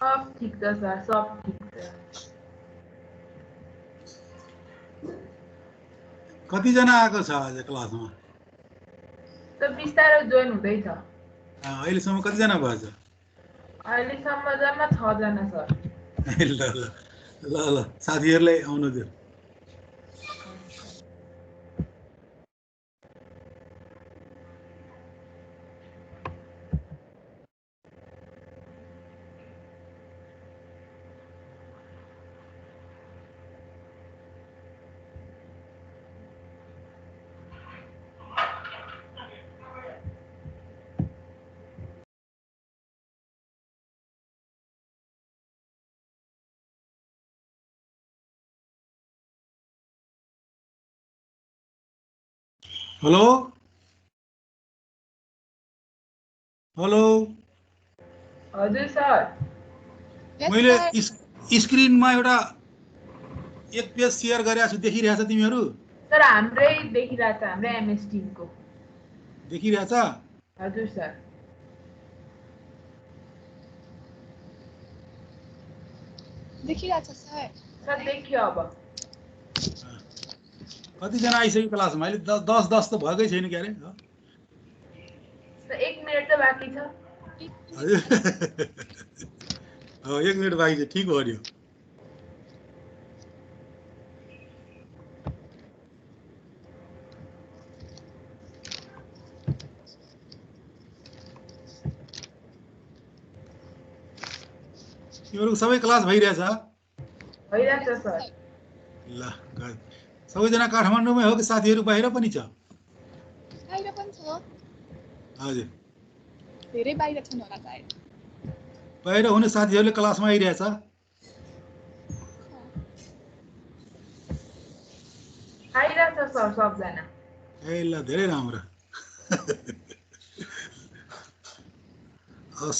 सब ठिक छ सर, सब ठिक छ। कति जना आएको छ आज क्लासमा? त बिस्तारै जोइन हुँदैछ। अहिलेसम्म कति जना भएछ? अहिलेसम्म जम्मा 6 जना सर। ल ल ल ल साथीहरूलाई आउनु दियो। हेलो हेलो हजुर सर। मैले स्क्रिनमा एउटा एक पेज शेयर गरेको छु, देखिरहेछ तिमीहरू? सर हाम्रै देखिरहेछ, हाम्रै एमएस टिमको देखिरहेछ? हजुर सर। देखिरहेछ सर। सर देखियो अब। कतिजना आइसक्यो क्लासमा? अहिले 10 त भएकै छैन के अरे? सर 1 मिनेट त बाँकी छ। हजुर 1 मिनेट बाँकी छ, ठिक हो नि। तिमीहरूको सबै क्लास भइरहेछ? भइरहेछ सर। ल सबैजना काठमाडौँमै हो कि साथीहरू बाहिर पनि छ? बाहिर पनि छ। हजुर धेरै बाहिर छन् होला सायद। बाहिर हुने साथीहरूले क्लासमा आइरहेछ? आइरहेछ सर सबजना। ए ल धेरै राम्रो।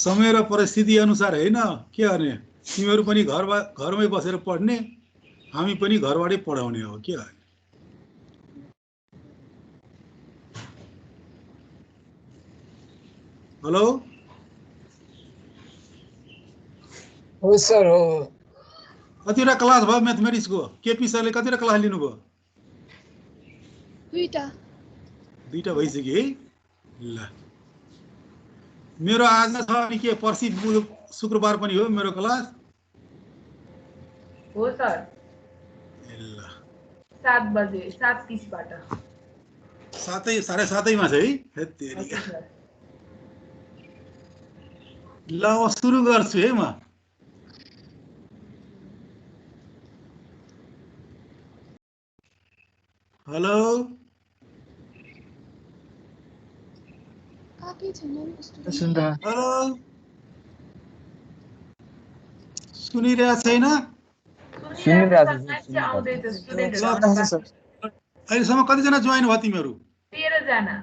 समय र परिस्थिति अनुसार होइन, के गर्ने, तिमीहरू पनि घरमै बसेर पढ्ने, हामी पनि घरबाटै पढाउने हो, के गर्ने। हेलो हो सर हो। कतिवटा क्लास भयो म्याथमेटिक्सको? केपी सरले कतिवटा क्लास लिनुभयो? 2टा भइसक्यो है। ल मेरो आज छ अनि के पर्सि शुक्रबार पनि हो मेरो क्लास? हो सर। ल 7 बजे 7:30 बाट। 7:30मा छ है? हजुर सर। ल अब सुरु गर्छु है म। हेलो हेलो सुनिरहेको छैन? अहिलेसम्म कतिजना जोइन भयो तिमीहरू? 13 जना।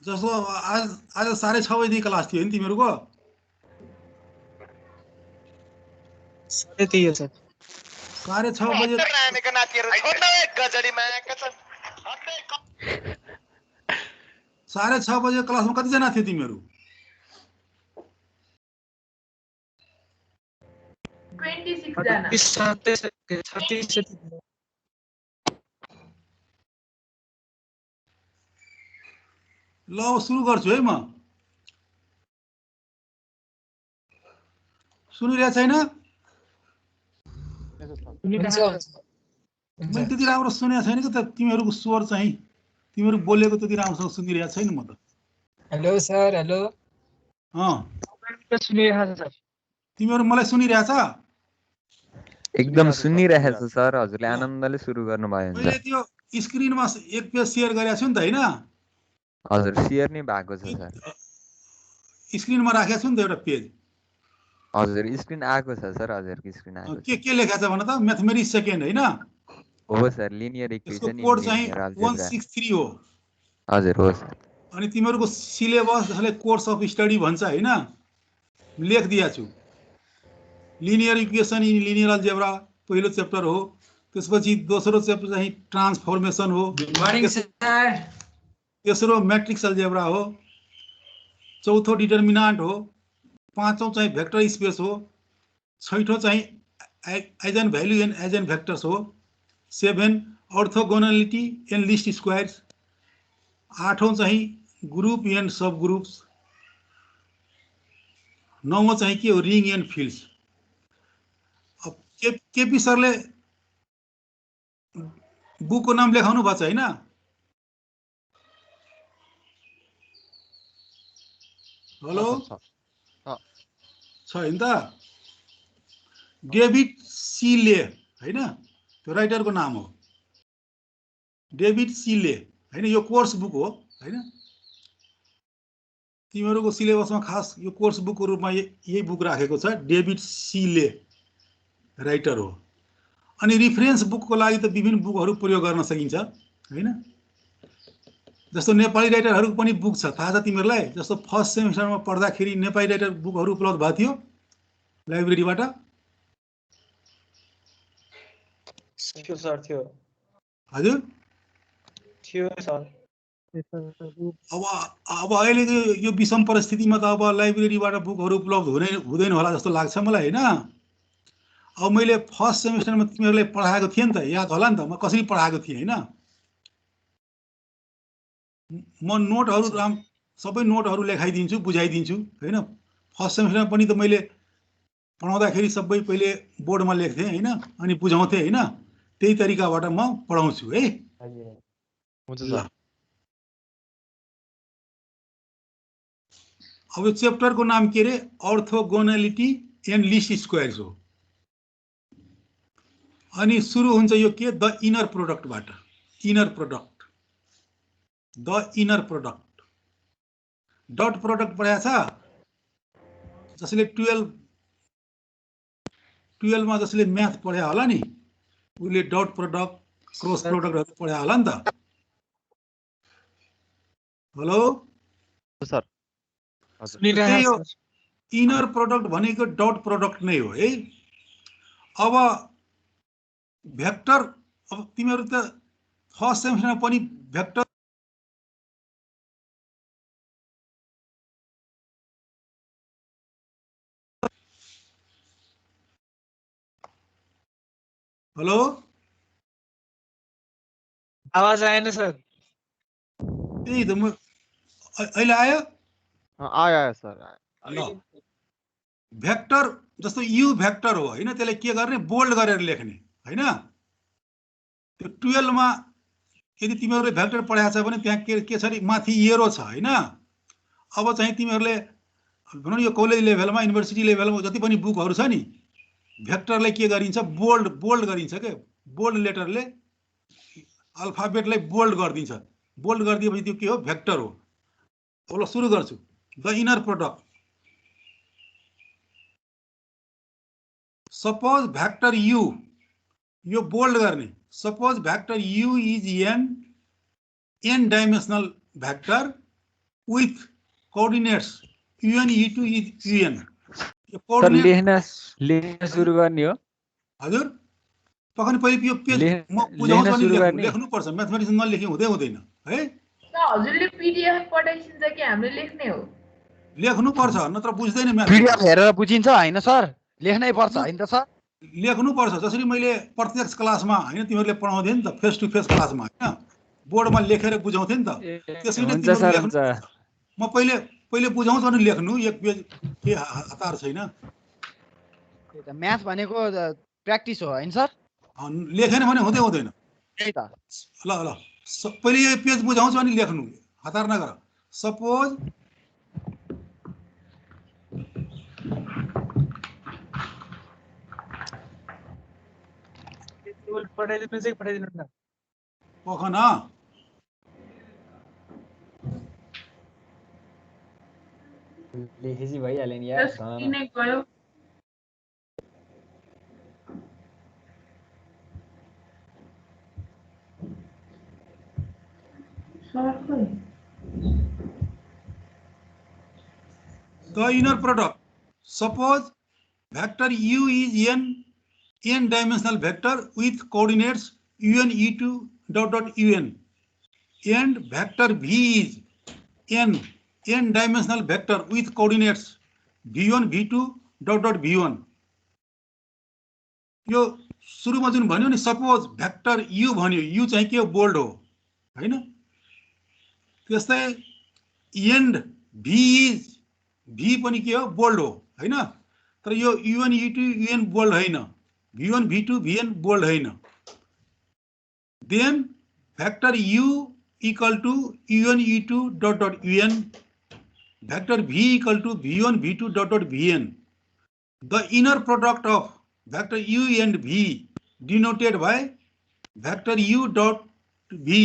जस्तो आज 6:30 बजेदेखि क्लास थियो नि तिमीहरूको? 6:30 सर। 6:30 बजे 6:30 बजे क्लासमा कतिजना थियो तिमीहरू? 26 जना। ल अब सुरु गर्छु है म। सुनिरहेको छैन? मैले त्यति राम्रो सुनेको छैन कि त तिमीहरूको स्वर चाहिँ, तिमीहरू बोलेको त्यति राम्रोसँग सुनिरहेको छैन म त। Hello sir. हेलो सुनिरहेछ सर। तिमीहरू मलाई सुनिरहेछ? एकदम सुनिरहेछ सर। हजुरले आनन्दले सुरु गर्नुभयो हुन्छ। मैले त्यो स्क्रिनमा एक पेज शेयर गरेको छु नि त हैन? हजुर शेयर नै भएको छ सर। स्क्रिनमा राखेको छु नि त एउटा पेज। हजुर स्क्रिन आएको छ सर। हजुरको स्क्रिन आएको छ। के लेखेको छ भन त? म्याथमेटिक्स सेकेन्ड हैन? हो सर। लिनियर इक्वेसन कोड चाहिँ लिनियर अलजेब्रा। 163 हो। हजुर हो सर। अनि तिमीहरूको सिलेबस जसले कोर्स अफ स्टडी भन्छ हैन? लेख दिएको छु। Linear equation in linear algebra पहिलो च्याप्टर हो। त्यसपछि दोस्रो च्याप्टर चाहिँ ट्रान्सफर्मेसन हो। Good morning sir. तेस्रो मैट्रिक्स अलजेब्रा हो। चौथो डिटर्मिनान्ट हो, पाँचौं चाहिँ भेक्टर स्पेस हो, छैठौं चाहिँ eigen value and eigen vectors हो, 7 अर्थोगोनालिटी एन्ड लिस्ट स्क्वायर्स, 8औं चाहिँ ग्रुप एन्ड सब ग्रुप्स, 9औं चाहिँ के हो रिङ एन्ड फिल्ड्स। अब केपी सरले बुकको नाम लेखाउनु भएको छ हैन? हेलो छैन त? डेभिड सीले हैन, त्यो राइटरको नाम हो डेभिड सीले हैन। यो कोर्स बुक हो हैन, तिमीहरूको सिलेबसमा खास यो कोर्स बुकको रूपमा यही बुक राखेको छ, डेभिड सीले राइटर हो। अनि रिफरेन्स बुकको लागि त विभिन्न बुकहरू प्रयोग गर्न सकिन्छ हैन। जस्तो नेपाली राइटरहरूको पनि बुक छ, थाहा छ तिमीहरूलाई? जस्तो फर्स्ट सेमिस्टरमा पढ्दाखेरि नेपाली राइटर बुकहरू उपलब्ध भएको थियो लाइब्रेरीबाट? थियो सर, थियो। हजुर थियो सर। अब अहिले यो विषम परिस्थितिमा त अब लाइब्रेरीबाट बुकहरू उपलब्ध हुँदैन होला जस्तो लाग्छ मलाई हैन। अब मैले फर्स्ट सेमिस्टरमा तिमीहरूलाई पढाएको थिएँ नि त, याद होला नि त म कसरी पढाएको थिएँ हैन। म नोटहरू सबै नोटहरू लेखाइदिन्छु, बुझाइदिन्छु हैन। फर्स्ट सेमिस्टरमा पनि त मैले पढाउँदाखेरि सबै पहिले बोर्डमा लेख्थेँ हैन, अनि बुझाउँथेँ हैन। त्यही तरिकाबाट म पढाउँछु है। हुन्छ सर। अब यो च्याप्टरको नाम के रे? अर्थोगोनालिटी एन्ड लिस्ट स्क्वायर्स हो। अनि सुरु हुन्छ यो के? द इनर प्रोडक्टबाट। Inner product, the inner product. Dot product पढाएको छ जसले 12 मा जसले म्याथ पढायो होला नि, उसले डट प्रोडक्ट क्रस प्रोडक्टहरू पढायो होला नि त। Hello sir. त्यही हो इनर प्रोडक्ट भनेको डट प्रोडक्ट नै हो है। अब भेक्टर, अब तिमीहरू त फर्स्ट सेमिस्टरमा पनि भेक्टर हेलो आवाज आएन सर। त्यही त म अहिले आयो? आयो सर। ल भेक्टर जस्तो यु भेक्टर हो हैन, त्यसलाई के गर्ने? बोल्ड गरेर लेख्ने हैन। त्यो 12 मा यदि तिमीहरूले भेक्टर पढाएको छ भने त्यहाँ के छ नि, माथि एरो छ हैन। अब चाहिँ तिमीहरूले भनौँ यो कलेज लेभलमा, युनिभर्सिटी लेभलमा जति पनि बुकहरू छ नि, भेक्टरलाई के गरिन्छ? बोल्ड गरिन्छ के। बोल्ड लेटरले अल्फाबेटलाई बोल्ड गरिदिन्छ। बोल्ड गरिदिएपछि त्यो के हो? भेक्टर हो। अब ल सुरु गर्छु। The inner product. Suppose vector U, यो बोल्ड गर्ने। Suppose vector U is N dimensional vector with coordinates un e2 is un। Sir लेख्न सुरु गर्ने हो? हजुर पखन पहिले यो पेज म बुझाउँछु अनि लेख्नु पर्छ। म्याथमेटिक्स नलेखे हुँदैन है। हजुरले पीडीएफ पठाइसिन्छ कि हामीले लेख्ने हो? लेख्नु पर्छ, नत्र बुझ्दैन। पीडीएफ हेरेर बुझिन्छ हैन सर? लेख्नै पर्छ हैन त सर? लेख्नु पर्छ। जसरी मैले प्रत्यक्ष क्लासमा हैन तिमीहरूले पढाउँथे नि त, फेस टु फेस क्लासमा हैन, बोर्डमा लेखेर बुझाउँथे नि त, त्यसरी नै तिमीहरूले लेख्नु। म पहिले बुझाउँछु अनि लेख्नु। एक पेज के हतार छैन। म्याथ भनेको प्र्याक्टिस हो हैन सर? लेखेन भने हुँदैन। त्यही त। ल पहिले यो पेज बुझाउँछु अनि लेख्नु, हतार नगर। सपोज पठाइदिनु न। पखन लेखेपछि भइहाल्यो नि यार। किन गयो? The inner product. Suppose vector u is n dimensional vector with coordinates un e2 ... un, and vector v is n n dimensional vector with coordinates v1 v2 dot dot v1 यो सुरुमा जुन भन्यो नि सपोज भेक्टर u भन्यो u चाहिँ के हो bold हो हैन त्यस्तै एन्ड v इज v पनि के हो बोल्ड हो हैन तर यो u1 u2 un बोल्ड हैन v1 v2 vn बोल्ड हैन then vector u equal to u1 u2 dot dot un vector v equal to v1 v2 dot dot vn the inner product of vector u and v denoted by vector u dot v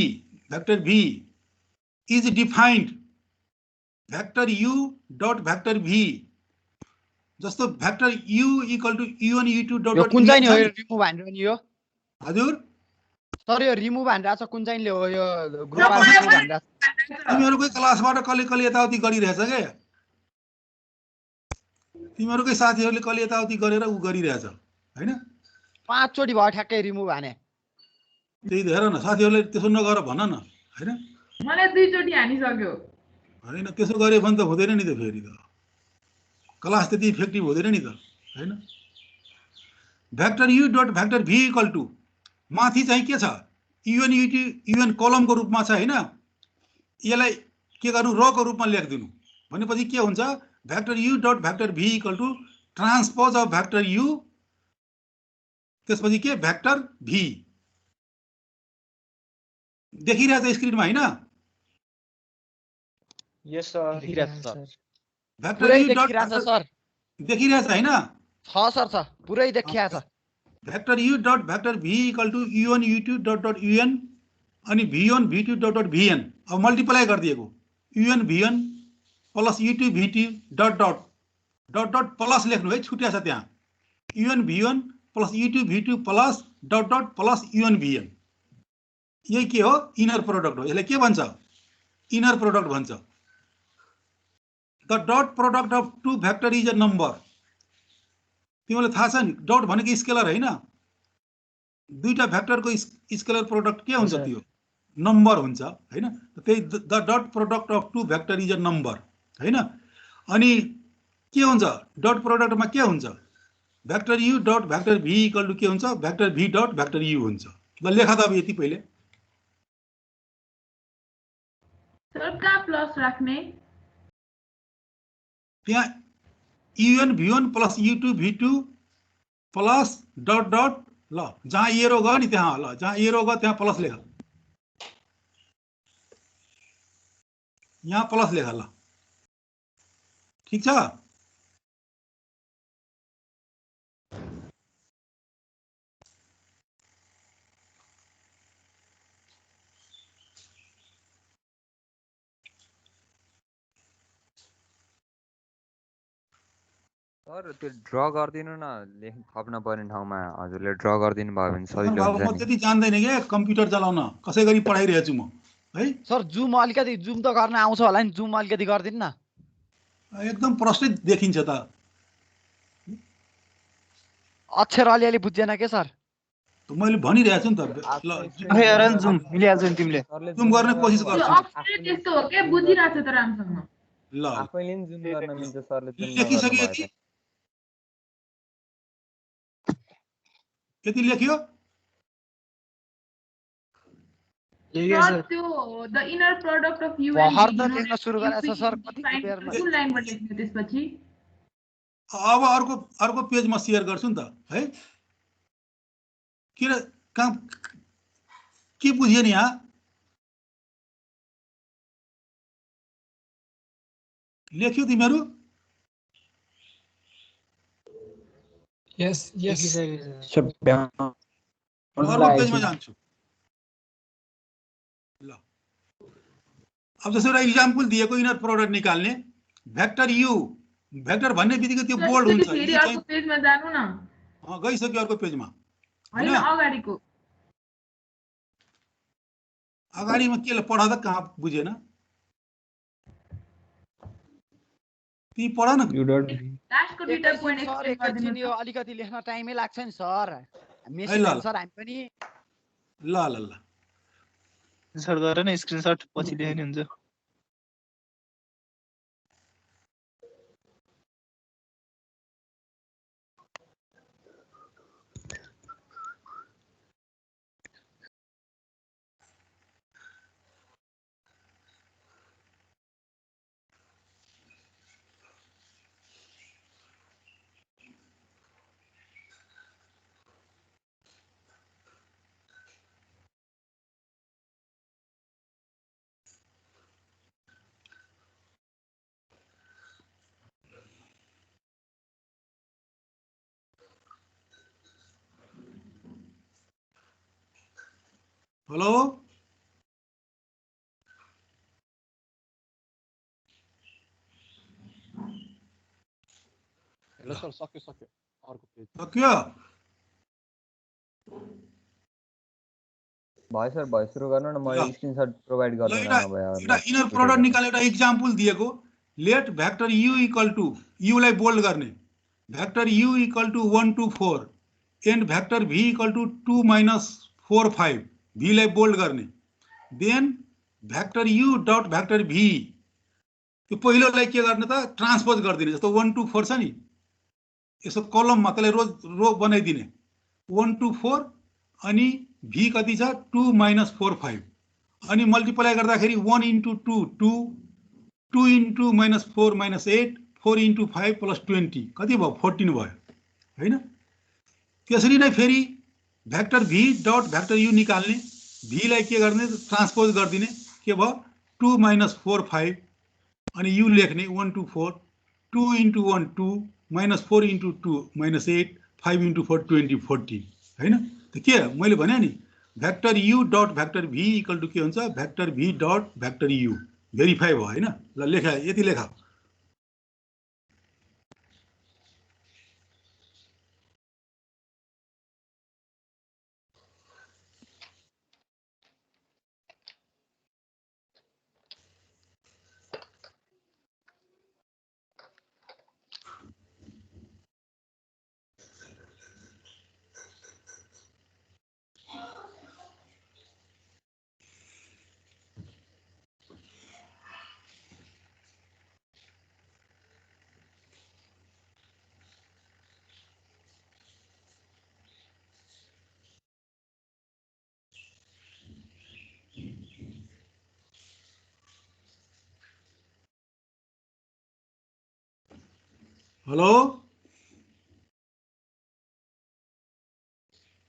vector v is defined vector u dot vector v जस्तो vector u equal to u1 u2 dot यो dot कुन चाहिँ नि हो यो remove हान्नु नि यो हजुर सर यो रिमुभ हानिरहेछ कुन चाहिँले हो यो ग्रुप रिमुभ हानिरहेछ तिमीहरुकै क्लासबाट कले यताउति गरिरहेछ के तिमीहरुकै साथीहरुले कले यताउति गरेर उ गरिरहेछ हैन 5 चोटी भयो ठ्याक्कै रिमुभ हाने त्यही त हेर न साथीहरुले त्यसो नगर भन न हैन मलाई 2 चोटी हानिसक्यो हैन त्यसो गरे भने त हुँदैन नि त फेरि त क्लास त्यति इफेक्टिभ हुँदैन नि त हैन vector u dot vector v equal to माथि चाहिँ के छ un u2 un कलमको रूपमा छ हैन यसलाई के गर्नु रो को रूपमा लेख्दिनु भनेपछि के हुन्छ vector u dot vector v equal to transpose of vector u त्यसपछि के भेक्टर v देखिरहेछ स्क्रिनमा हैन यस सर देखिरहेछ सर भेक्टर पुरै u डट देखिरहेछ सर देखिरहेछ हैन छ सर छ पुरै देखिरहेछ vector u dot vector v equal to u1 u2 dot dot un अनि v1 v2 dot dot vn अब मल्टिप्लाई गरिदिएको un vn plus u2 v2 dot dot dot dot plus लेख्नु है छुट्या छ त्यहाँ un v1 plus u2 v2 plus dot dot plus un vn यही के हो इनर प्रोडक्ट हो यसलाई के भन्छ इनर प्रोडक्ट भन्छ the dot product of two vector is a number तिमीलाई थाहा छ नि डट भनेको स्केलर हैन दुईटा भेक्टरको स्केलर प्रोडक्ट के हुन्छ त्यो नम्बर हुन्छ हैन त्यही the dot product of two vector is a number हैन अनि के हुन्छ डट प्रोडक्टमा के हुन्छ vector u dot vector v equal to के हुन्छ vector v dot vector u हुन्छ ल लेखा त अब यति पहिले सर कहाँ प्लस राख्ने त्यहाँ un v1 plus u2 v2 plus dot dot ल जहाँ एरो गयो नि त्यहाँ ल जहाँ एरो गयो त्यहाँ प्लस लेख यहाँ प्लस लेख ल ठीक छ सर त्यो ड्र गरिदिनु न लेख थप्न पर्ने ठाउँमा हजुरले ड्र गरिदिनु भयो भने सजिलो बाबु म हुन्छ नि त्यति जान्दैन के कम्प्युटर चलाउन कसै गरी पढाइरहेछु म है सर जुम अलिकति जुम त गर्न आउँछ होला नि जुम अलिकति गर्दिन न एकदम प्रष्टै देखिन्छ त अक्षर अलिअलि बुझ्दैन के सर मैले भनिरहेछु नि त ल हेर न जुम मिलिहाल्छ नि तिमीले जुम गर्ने कोसिस त्यो गर्छु अक्षर त्यस्तो हो के बुझिरहेछ त राम्रोसँग ल आफैले नि जुम गर्न मिल्छ सरले जुम लेखिसक्यो यति यति लेख्यो सर त्यो the inner product of u भर्खर and त v लेख्न सुरु गरेछ सर कति बेरमा कुन लाइनबाट लेख्ने त्यसपछि अब अर्को पेजमा शेयर गर्छु नि त है किन कहाँ के बुझ्यो नि यहाँ लेख्यो तिमीहरू यस यस अर्को पेजमा जान्छु ल अब जस्तो एउटा इक्जाम्पल दिएको इनर प्रोडक्ट निकाल्ने भेक्टर u भेक्टर भन्ने बित्तिकै त्यो बोल्ड हुन्छ फेरि अर्को पेजमा जानु न गइसक्यो अर्को पेजमा हैन अगाडिको अगाडिमा के पढाउँदा कहाँ बुझेन ती पढ न लास्टको दुईटा पोइन्ट सर एक्सप्लेन एकैछिन गरिदिनु यो अलिकति लेख्न टाइमै लाग्छ नि सर ल, मेसिन ल। सर हामी पनि ल ल ल सर गरेर न स्क्रिनशट पछि लेख्ने हुन्छ हेलो हेलो सर सक्यो सक्यो अर्को पेज सक्यो भयो सर भयो सुरु गर्नु न म स्क्रिनशट प्रोभाइड ल गर्दिन एउटा नभए इनर प्रोडक्ट निकालेर एउटा इक्जाम्पल दिएको let vector u equal to u लाई बोल्ड गर्ने vector u equal to 1 2 4 and vector v equal to 2 minus 4 5 v लाई बोल्ड गर्ने then vector u dot vector v त्यो पहिलोलाई के गर्ने त ट्रान्सपोज गरिदिने जस्तो 1 2 4 छ नि यसो कलममा त्यसलाई रो बनाइदिने 1 2 4 अनि v कति छ 2 minus 4 5 अनि मल्टिप्लाई गर्दाखेरि 1 into 2 2 2 into minus 4 minus 8 4 into 5 plus 20 कति भयो 14 भयो हैन त्यसरी नै फेरि vector v dot vector u निकाल्ने v लाई के गर्ने ट्रान्सपोज गरिदिने के भयो 2 minus 4 5 अनि u लेख्ने 1 2 4 2 into 1 2 minus 4 into 2 minus 8 5 into 4 20 14 हैन त के मैले भने नि vector u dot vector v equal to के हुन्छ vector v dot vector u verify भयो हैन ल लेखा यति लेखा हेलो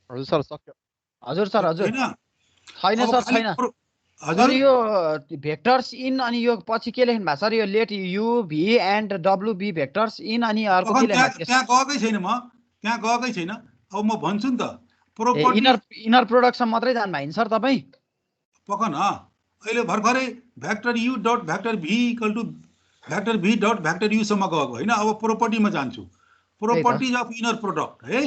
हजुर सर सक्यो हजुर सर हजुर हैन छैन अब सर खाली छैन सर सर यो भेक्टर्स इन अनि यो पछि के लेख्नु भएको सर यो let U V and W be vectors in अनि अर्को के लेख्नु भएको त्यहाँ गएकै छैन म त्यहाँ गएकै छैन अब म भन्छु नि त प्रोपर्टी इनर प्रोडक्टसम्म मात्रै जानु भयो सर तपाईँ पकन अहिले भर्खरै vector u dot vector v equal to vector v dot vector u सम्म गएको हैन अब प्रोपर्टीमा जान्छु प्रोपर्टिज अफ इनर प्रोडक्ट है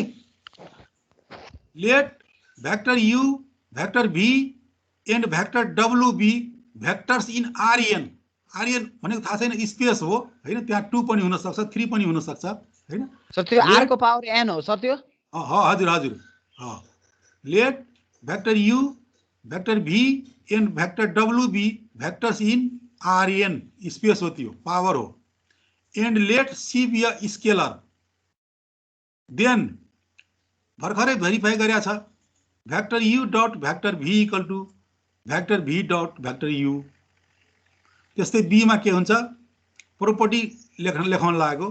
let vector u vector v and vector wb vectors in rn rn भनेको थाहा छैन स्पेस हो हैन त्यहाँ 2 पनि हुन सक्छ 3 पनि हुन सक्छ हैन सर त्यो r को पावर n हो सर त्यो हजुर हजुर let vector u vector v and vector wb vectors in rn space हो त्यो पावर हो and let c be a scalar then भर्खरै भेरिफाई गरेको छ vector u dot vector v equal to vector v dot vector u त्यस्तै b मा के हुन्छ प्रोपर्टी लेखाउन लागेको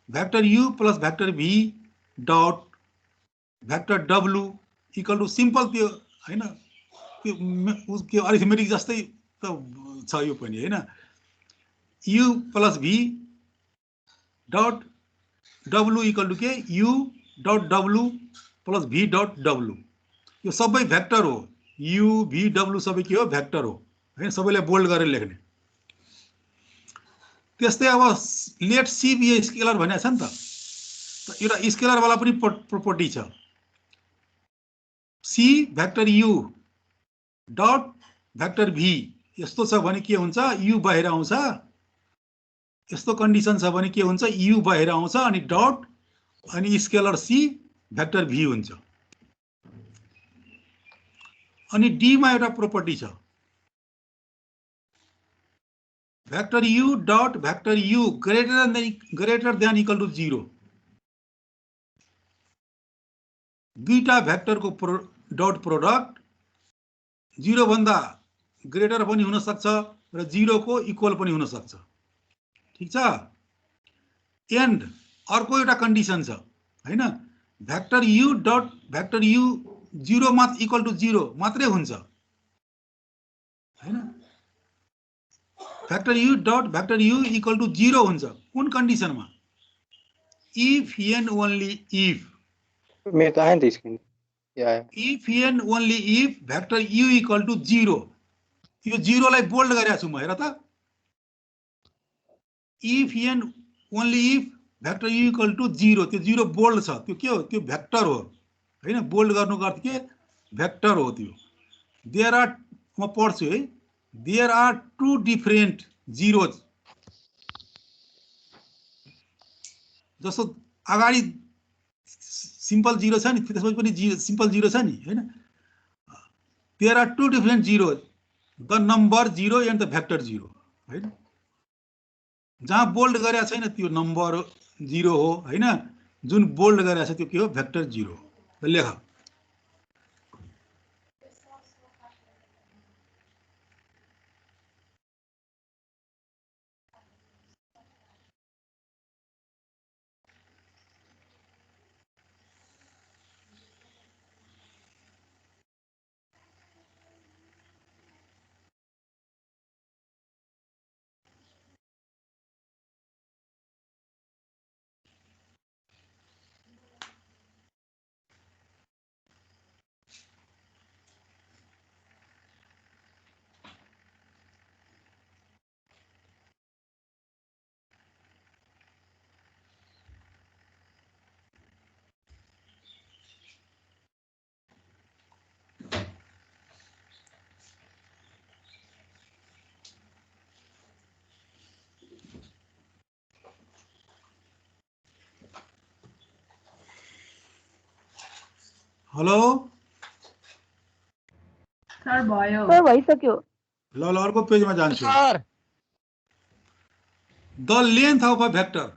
vector u plus vector v dot vector w equal to simple त्यो हैन त्यो अरिथमेटिक जस्तै त छ यो पनि हैन u plus v dot w equal to के u dot w plus v dot w यो सबै भेक्टर हो u v w सबै के हो भेक्टर हो हैन सबैलाई बोल्ड गरेर लेख्ने त्यस्तै अब let c be a scalar भनेको छ नि त एउटा स्केलर वाला पनि प्रोपर्टी छ c vector u dot vector v यस्तो छ भने के हुन्छ u बाहिर आउँछ यस्तो कन्डिसन छ भने के हुन्छ u बाहिर आउँछ अनि डट अनि स्केलर c भेक्टर v हुन्छ अनि d मा एउटा प्रोपर्टी छ vector u dot vector u greater than equal to 0 दुईटा भेक्टरको डट प्रोडक्ट 0 भन्दा ग्रेटर पनि हुन सक्छ र 0 को इक्वल पनि हुन सक्छ ठीक छ एन्ड अर्को एउटा कन्डिसन छ हैन vector u dot vector u 0 मात्र इक्वल टु 0 मात्रै हुन्छ हैन vector u dot vector u equal to 0 हुन्छ कुन कन्डिसनमा इफ एन्ड ओन्ली इफ मेरो त आयो नि त screen Yeah. If and only if vector U equal to 0, यो 0 लाई बोल्ड गरेको छु म, हेर त। If and only if vector U equal to 0, त्यो 0 बोल्ड छ, त्यो के हो? त्यो भेक्टर हो हैन। बोल्ड गर्नुको अर्थ के? भेक्टर हो त्यो। देयर आर, म पढ्छु है, there are two different zeros. जस्तो अगाडि सिम्पल 0 छ नि, त्यसपछि पनि सिम्पल 0 छ नि हैन। There are two different zeros, the number 0 and the vector 0 हैन। जहाँ बोल्ड गरेको छैन त्यो नम्बर 0 हो हैन, जुन बोल्ड गरेको छ त्यो के हो? भेक्टर 0। लेख। हेलो सर भयो। सर भइसक्यो। ल अर्को पेजमा जान्छु। Sir the length of a vector,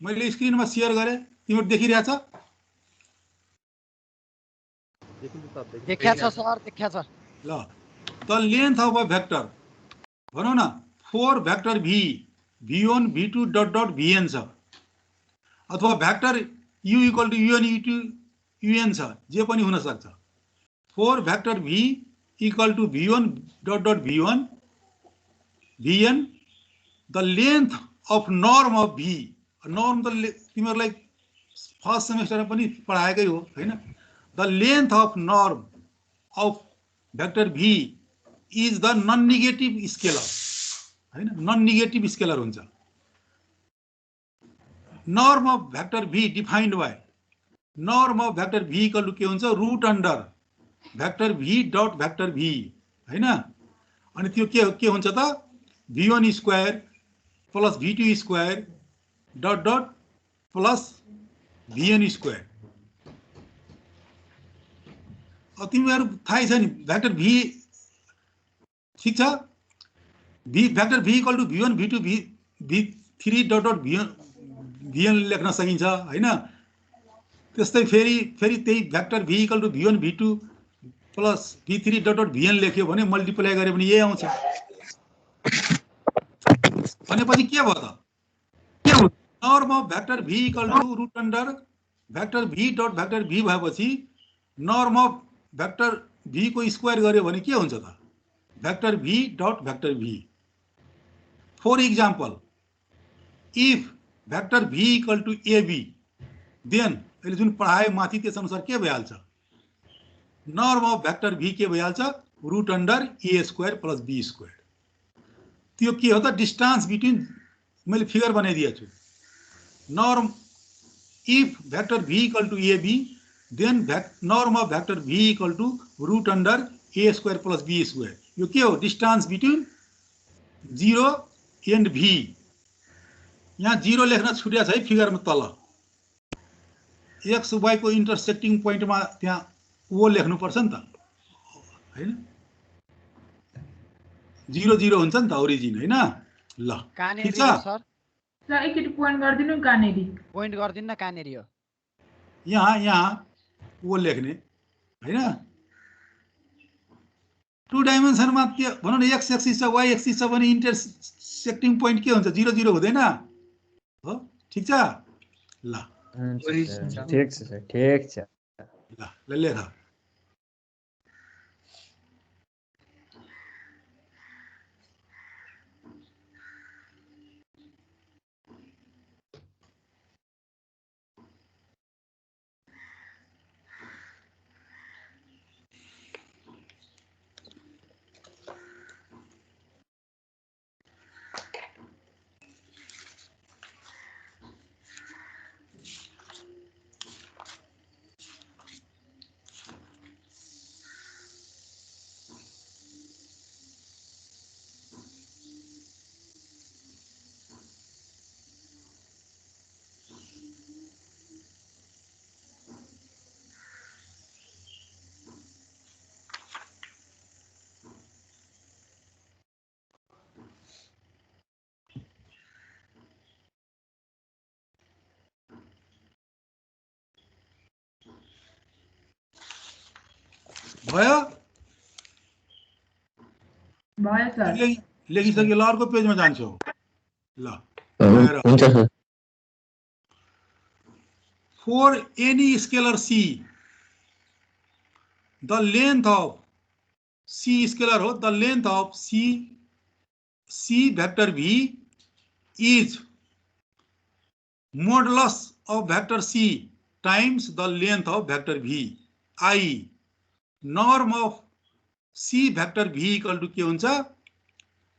मैले स्क्रिनमा शेयर गरे, तिम्रो देखिरहेछ? देखिया छ सर, देखिया छ। ल, the length of a vector भनौँ न 4 vector v, v1 v2 dot dot vn छ, अथवा vector u equal to un u2 un छ, जे पनि हुन सक्छ। 4 vector v equal to v1 dot dot v1 vn, the length of norm of v, norm त तिमीहरूलाई फर्स्ट सेमेस्टरमा पनि पढाएकै हो हैन। The length of norm of vector v is the non negative scalar हैन, नन नेगेटिभ स्केलर हुन्छ। Norm of vector v defined by, norm of vector v equal to के हुन्छ? Root under vector v dot vector v हैन। अनि त्यो के हुन्छ त? v1 square plus v2 square dot dot plus vn square. अब तिमीहरू थाहै छ नि भेक्टर v, ठीक छ? Vector v equal to v1 v2 v3 dot dot vn लेख्न सकिन्छ हैन। त्यस्तै फेरि त्यही vector v equal to v1 v2 plus v3 dot dot vn लेख्यो भने मल्टिप्लाई गरे भने यही आउँछ। भनेपछि के भयो त? Norm of vector v equal to root under vector v dot vector v भएपछि नर्म अफ भेक्टर v को स्क्वायर गर्यो भने के हुन्छ त? Vector v dot vector v। For example, if vector v equal to ab, then अहिले जुन पढायो माथि त्यस अनुसार के भइहाल्छ? नर्म अफ भेक्टर v के भइहाल्छ? Root under a square plus b square. त्यो के हो त? डिस्टेन्स बिट्विन, मैले फिगर बनाइदिएको छु। Norm if vector v equal to ab, then norm of vector v equal to root under a square plus b square. यो के हो? Distance between 0 and v। यहाँ 0 लेख्न छुट्या छ है फिगरमा तल। x y को इन्टरसेक्टिङ पोइन्टमा त्यहाँ o लेख्नुपर्छ नि त हैन। 0 0 हुन्छ नि त ओरिजिन हैन। ल कहाँनेरि ठीक हो छ? सर? सर एकचोटि पोइन्ट गरिदिनु कहाँनेरि? पोइन्ट गर्दिन न कहाँनेरि हो? यहाँ o लेख्ने हैन। 2 डाइमेन्सनमा त्यो भनौँ न x एक्सिस छ y एक्सिस छ भने इन्टरसेक्टिङ पोइन्ट के हुन्छ? 0 0 हुँदैन हो? ठीक छ? ल ठीक छ सर, ठीक छ। ल लेख। भयो भयो सर लेखिसक्यो ल अर्को पेजमा जान्छु ल हुन्छ sir for any scalar c the length of c scalar ho the length of c vector v is modulus of vector c times the length of vector v i norm of c vector v equal to के हुन्छ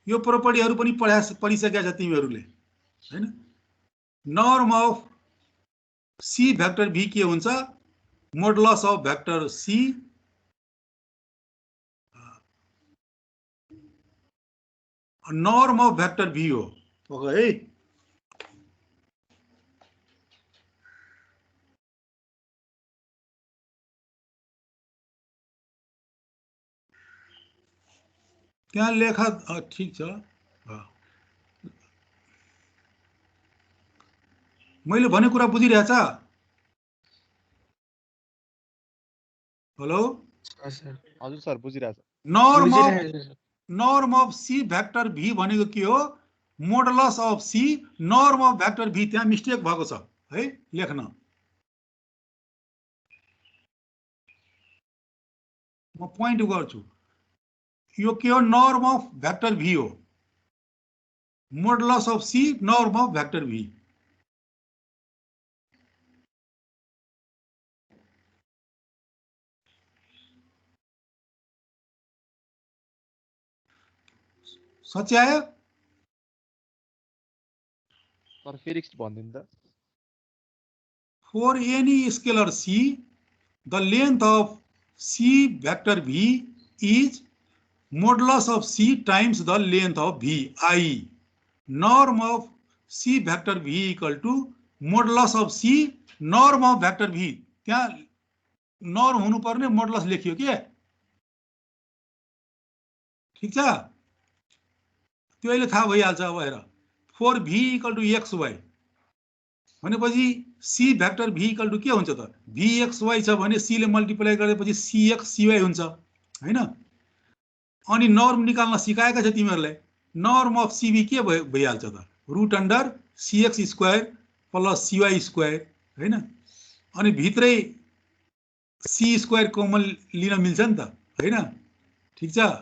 यो प्रोपर्टीहरु पनि पढिसकेका छ तिमीहरुले हैन norm of c vector v के हुन्छ modulus of vector c norm of vector v हो okay है त्यहाँ लेखा ठीक छ मैले भने कुरा बुझिरहेछ हेलो हजुर सर बुझिरहेछ norm of c vector v भनेको के हो modulus of c norm of vector v त्यहाँ मिस्टेक भएको छ है लेख्न म प्वाइन्ट गर्छु यो के हो norm of vector v हो modulus of c norm of vector v सच्यायो सर फेरि भन्दिनु त for any scalar c the length of c vector v is modulus of c times the length of v I norm of c vector v equal to modulus of c norm of vector v त्यहाँ norm हुनु पर्ने modulus लेखियो के ठीक छ त्यो अहिले थाहा भइहाल्छ अब हेर for v equal to xy भनेपछि c vector v equal to के हुन्छ त vxy छ भने c ले मल्टिप्लाई गरेपछि cx cy हुन्छ हैन अनि नर्म निकाल्न सिकाएका छ तिमीहरुलाई नर्म अफ cv के भइहाल्छ त root under cx square plus cy square हैन अनि भित्रै c स्क्वायर कमन लिन मिल्छ नि त हैन ठीक छ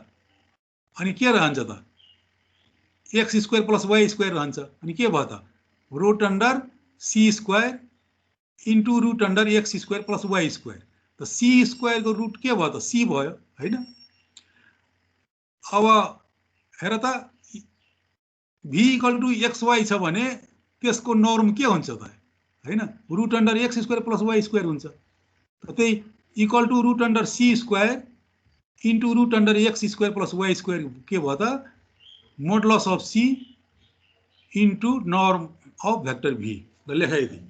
अनि के रहन्छ त x square plus y square रहन्छ अनि के भयो त root under c square into root under x square plus y square त c स्क्वायर को रुट के भयो त c भयो हैन अब हेर त v इक्वल टु xy छ भने त्यसको नर्म के हुन्छ त हैन root under x square plus y square हुन्छ त त्यही equal to root under c square into root under x square plus y square के भयो त modulus of c into norm of vector v ल लेखाइदिए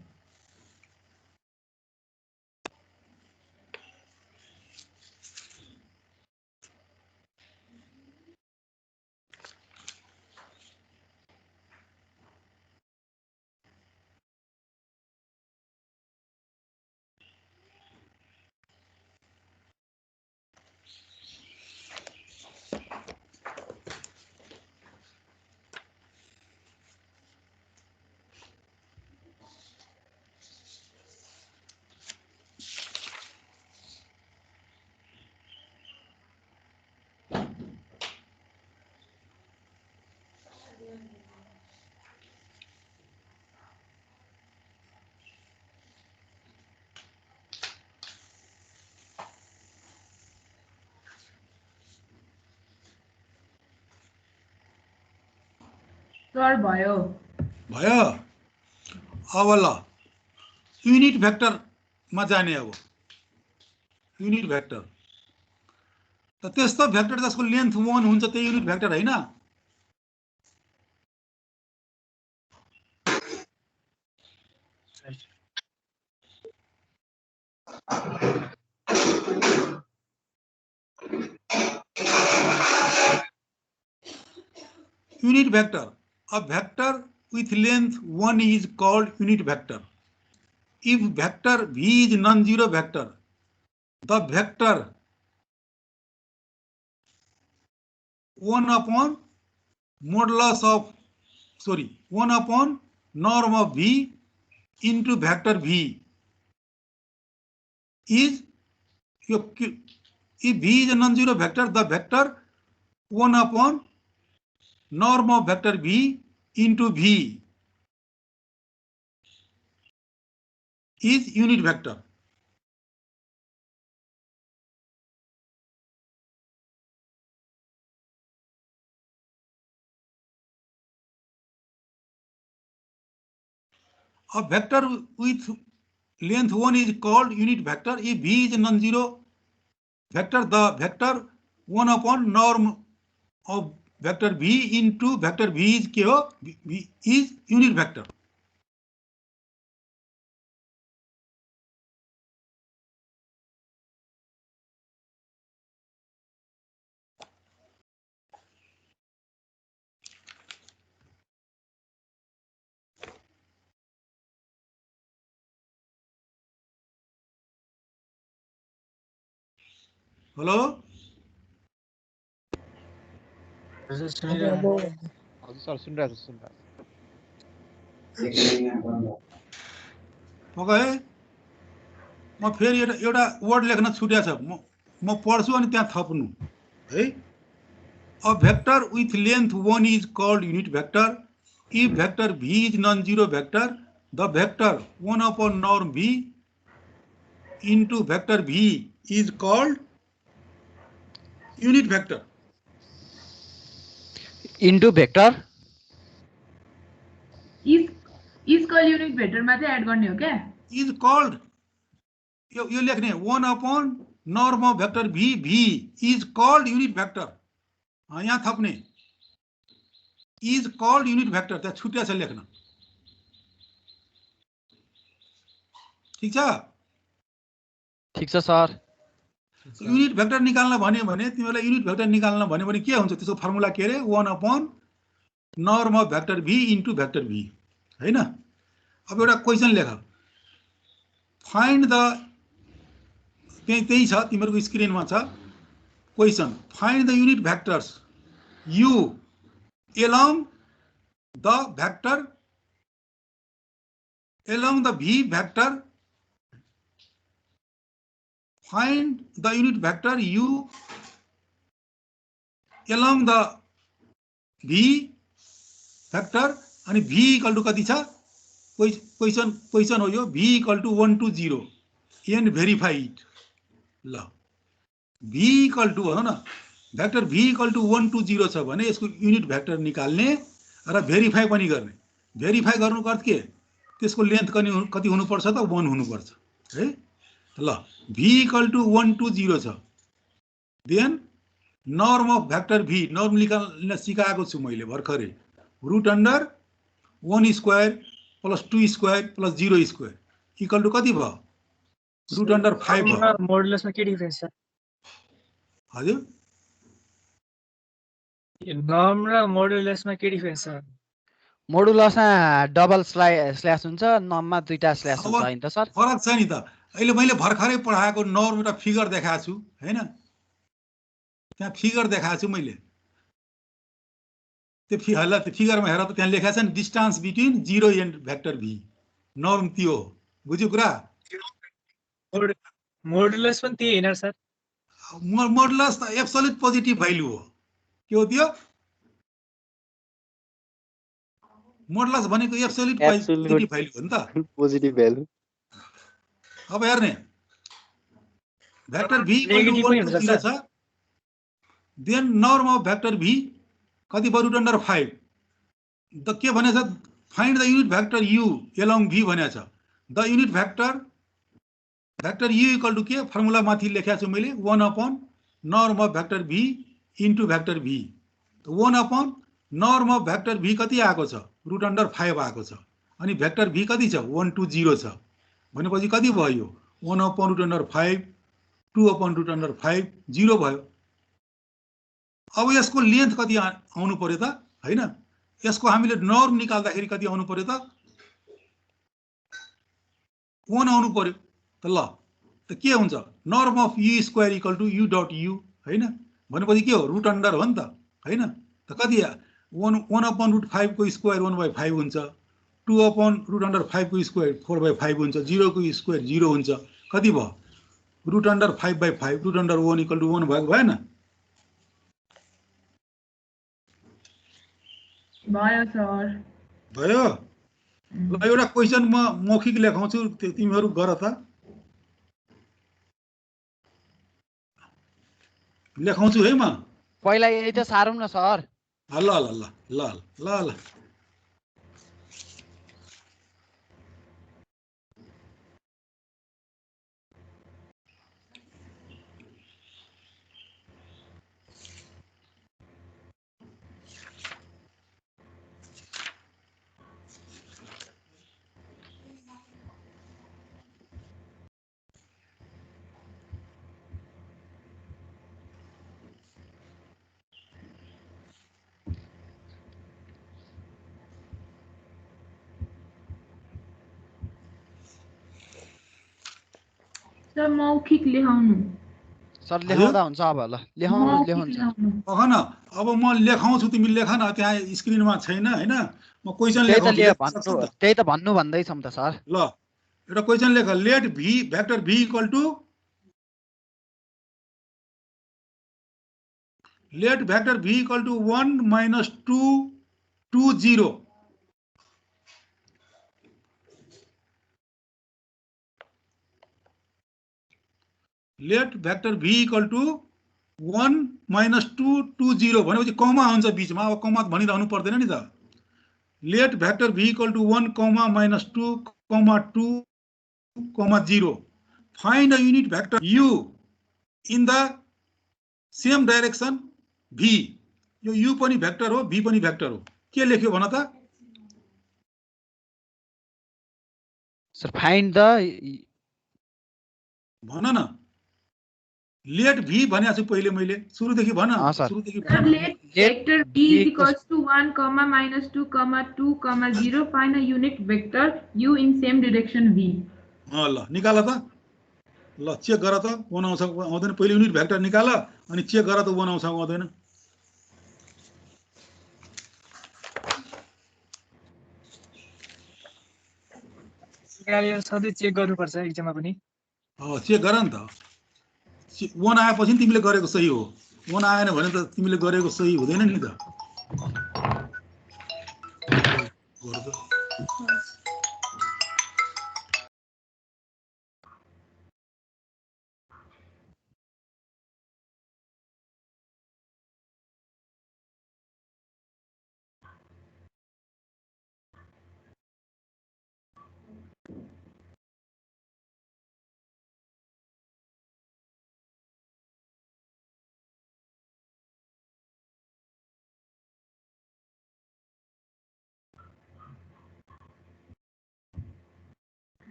सर भयो भयो अब ल युनिट भेक्टर मा जाने अब युनिट भेक्टर त त्यस्तो भेक्टर जसको लेन्थ 1 हुन्छ त्यही युनिट भेक्टर हैन unit vector a vector with length 1 is called unit vector if vector v is non-zero vector the vector 1 upon modulus of, sorry, 1 upon norm of V into vector V is, if V is a non-zero vector, the vector 1 upon norm of vector V into V is unit vector. A vector with length 1 is called unit vector if V is a non-zero vector. The vector 1 upon norm of vector V into vector V is unit vector. Hello? हजुर sir सुनिरहेको छु Okay. म फेरि एउटा word लेख्न छुट्या छ, म पढ्छु अनि त्यहाँ थप्नु है। A vector with length 1 is called unit vector if vector V is non-zero vector. The vector 1 upon norm V into vector V is called unit vector. Into vector is called unit vector मा चाहिँ add गर्ने हो क्या? Is called, यो लेख्ने 1 upon norm of vector V is called unit vector. यहाँ थप्ने is called unit vector, त्यहाँ छुट्या छ लेख्न। ठीक छ? ठीक छ सर। युनिट भेक्टर निकाल्न भन्यो भने तिमीलाई युनिट भेक्टर निकाल्न भन्यो भने के हुन्छ त्यसको फर्मुला के रे 1 upon norm of vector V into vector V हैन। अब एउटा क्वेशन लेख, फाइन्ड द, त्यही छ तिम्रो स्क्रिनमा छ question, find the unit vectors U along the vector along the V vector. Find the unit vector U along the V vector अनि V equal to कति छ? क्वेशन हो यो, V equal to 1 to 0 and verify it. ल V equal to हो न, vector V equal to 1 to 0 छ भने यसको युनिट भेक्टर निकाल्ने र भेरिफाई पनि गर्ने। भेरिफाई गर्नुको अर्थ के? त्यसको लेन्थ कति हुनुपर्छ त? 1 हुनुपर्छ है। ल V equal to 1 to 0 छ, then norm of vector V, नर्म निकाल्न सिकाएको छु मैले भर्खरै, root under 1 square plus 2 square plus 0 square equal to कति भयो? रुट अन्डर 5 भयो। मोडुलसमा के डिफरेन्स छ? हजुर नर्म र मोडुलसमा के डिफरेन्स छ? मोडुलसमा डबल स्ल्यास हुन्छ, नर्ममा दुईटा स्ल्यास हुन्छ हैन त सर? फरक छ नि त। अहिले मैले भर्खरै पढाएको नर्म एउटा फिगर देखाएको छु हैन, त्यहाँ फिगर देखाएको छु मैले। त्यो फिगरमा हेर त, त्यहाँ लेखेको छ नि distance between 0 and vector V, नर्म त्यो हो। बुझ्यो कुरा? मोडुलस पनि त्यही हैन सर? मोडुलस त एब्सोल्युट पोजिटिभ भ्यालु हो। के हो त्यो? मोडुलस भनेको एब्सोल्युट पोजिटिभ भ्यालु हो नि त। Positive value. अब हेर्ने, vector V equal to 1 to 0 छ, then norm of vector V कति भयो? Root under 5। द के भनेछ? Find the unit vector U along V भनेछ। The unit vector U equal to के? फर्मुला माथि लेखेको छु मैले, 1 upon norm of vector V into vector V। 1 upon norm of vector V कति आएको छ? रुट अन्डर 5 आएको छ। अनि भेक्टर V कति छ? 1 to 0 छ भनेपछि कति भयो? 1 upon root under 5, 2 upon root under 5, 0 भयो। अब यसको लेन्थ कति आउनु पर्यो त हैन? यसको हामीले नर्म निकाल्दाखेरि कति आउनु पर्यो त? 1 आउनु पर्यो। त ल त के हुन्छ? Norm of U square equal to U dot U हैन, भनेपछि के हो? रुट अन्डर हो नि त हैन त कति 1/√5 को स्क्वायर 1/5 हुन्छ 2/√5 को स्क्वायर 4/5 हुन्छ 0 को स्क्वायर 0 हुन्छ कति भयो √5/5 √1 = 1 भएको भएन भयो सर भयो ल एउटा क्वेशन म मौखिक लेखाउँछु तिमीहरु गर त लेखाउँछु है म पहिला यही त सारौँ न सर ल ल ल ल ल ल सर मौखिक लेखाउनु सर लेखाउँदा हुन्छ अब ल लेखाउँछ अखन अब म लेखाउँछु तिमी लेख न त्यहाँ स्क्रिनमा छैन हैन म क्वेशन लेखाउँछु त्यही त भन्नु भन्दैछम त सर ल एउटा क्वेशन लेख let v vector v = let vector v = 1 - 2 2 0 let vector v = 1 - 2 2 0 भनेपछि कमा हुन्छ बीचमा अब कमा भनिरहनु पर्दैन नि त let vector v = 1, - 2, 2, 0 find a unit vector u in the same direction v यो u पनि भेक्टर हो v पनि भेक्टर हो के लेख्यो भन त सर फाइन्ड द भन न लेट v भनेको छु पहिले मैले सुरुदेखि भन सुरुदेखि late vector v = 1, - 2, 2, 0 find a unit vector u in same direction v ल निकाल त ल चेक गर त बनाउँछ आउँदैन पहिले युनिट भेक्टर निकाल अनि चेक गर त बनाउँछ आउँदैन निकालेर सधैँ चेक गर्नुपर्छ एक्जाममा पनि चेक गर नि त 1 आएपछि नि तिमीले गरेको सही हो 1 आएन भने त तिमीले गरेको सही हुँदैन नि त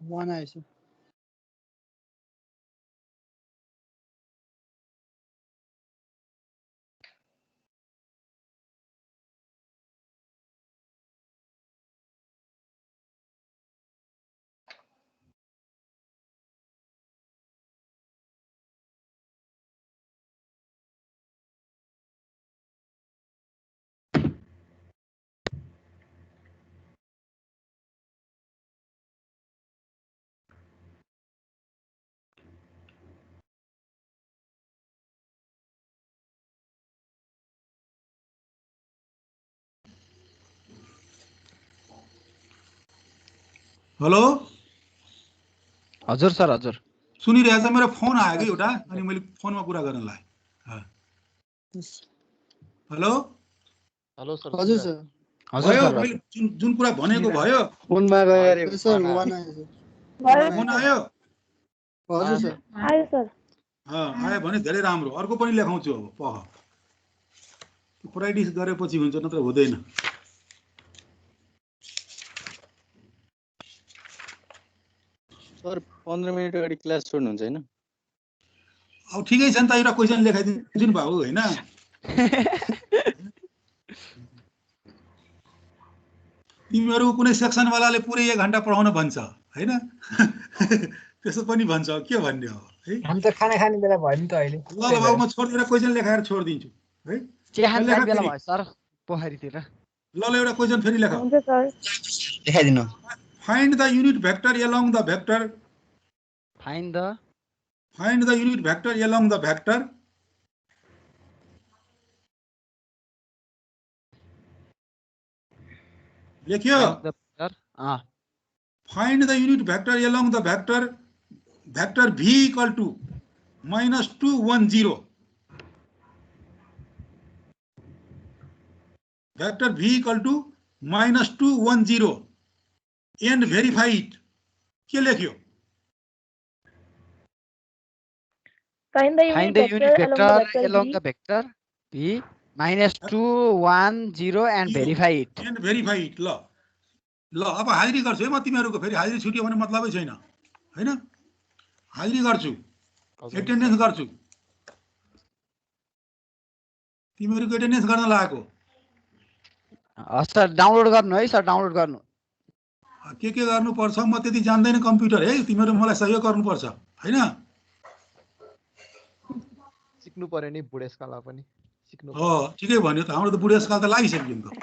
वन आएछ हेलो हजुर सर हजुर सुनिरहेछ मेरो फोन आयो कि एउटा अनि मैले फोनमा कुरा गर्न लाए हेलो हेलो सर हजुर सर हजुर भयो सर मैले जुन कुरा भनेको भयो फोनमा गएर सर वन फोन आयो हजुर सर आयो सर आयो भने धेरै राम्रो अर्को पनि लेखाउँछु अब पह प्र्याक्टिस गरेपछि हुन्छ नत्र हुँदैन सर 15 मिनेट अगाडि क्लास छोड्नुहुन्छ हैन? अब ठिकै छ नि त, एउटा क्वेसन लेखाइदिन्छु नि बाबु हैन। तिमीहरूको कुनै सेक्सनवालाले पुरै 1 घण्टा पढाउन भन्छ हैन। त्यसो पनि भन्छ, के भन्ने हो है। हामी त खाना खाने बेला भयो नि त अहिले। ल ल बाबु, म छोड्दिएर क्वेसन लेखाएर छोडिदिन्छु है। चिहान लेखा खाने बेला फेरि। भयो सर पोखरीतिर। ल ल एउटा क्वेसन फेरि लेख। हुन्छ सर। देखाइदिनु। Find the unit vector along the vector. Find the unit vector along the vector. लेख्यो। Find the unit vector along the vector v equal to -2 1 0। Vector v equal to -2 1 0 and verified. के लेख्यो? Find the unit vector along the vector v -2 1 0 and verify it. And verified. ल ल अब हाजिरी गर्छु है म तिमीहरूको। फेरि हाजिरी छुट्यो भने मतलबै छैन हैन। हाजिरी गर्छु, एटेन्डेन्स गर्छु। तिमीहरूको एटेन्डेन्स गर्न लागेको। सर डाउनलोड गर्नु है सर, डाउनलोड गर्नु। के गर्नुपर्छ म त्यति जान्दैन कम्प्युटर है। तिमीहरू मलाई सहयोग गर्नुपर्छ हैन। सिक्नु पर्यो नि बुढेसकालमा पनि सिक्नु। ठिकै भन्यो त, हाम्रो त बुढेसकाल त लागिसक्यो नि त।